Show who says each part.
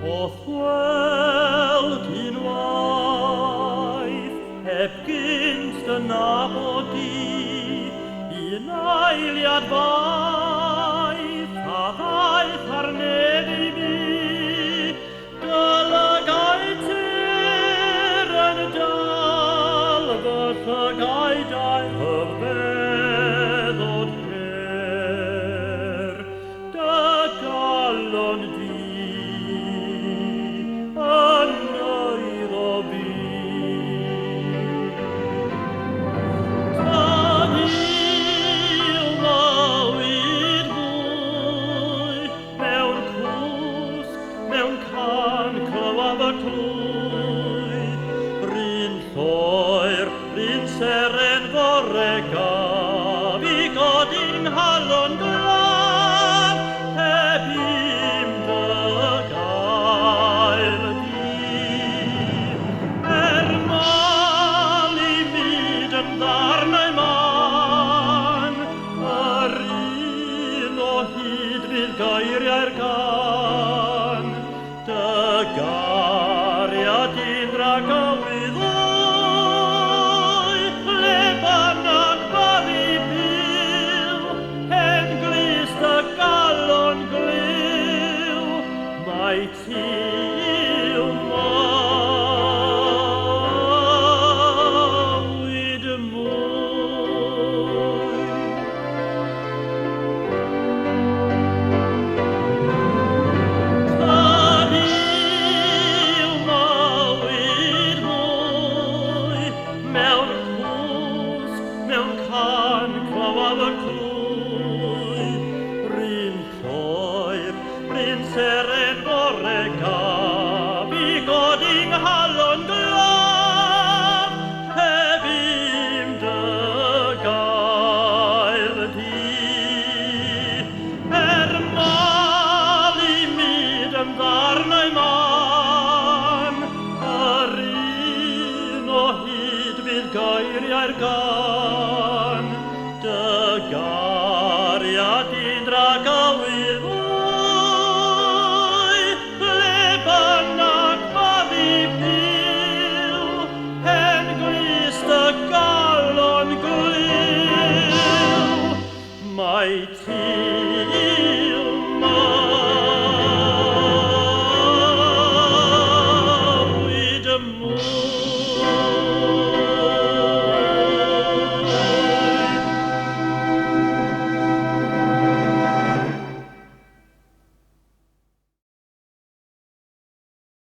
Speaker 1: O thweld unwaith, heb gynst y nabodi, un eiliad faith, a ddaeth ar neb i mi, dylygau tir yn dal, fy llygaidau hyfeddod cer, dy galon di. Seren fore gaf I godin halon glaf, heb im dy gael di. Mal I myd yn ddarnau man, yr un o hyd fydd geiriau'r gan, dy gariad un rhag o wyddor. Mai ti yw mawyd mwy. Tad yw mawyd mwy, mewn cwsg, mewn can clywaf y clwy, rhin lloer, rhin seren.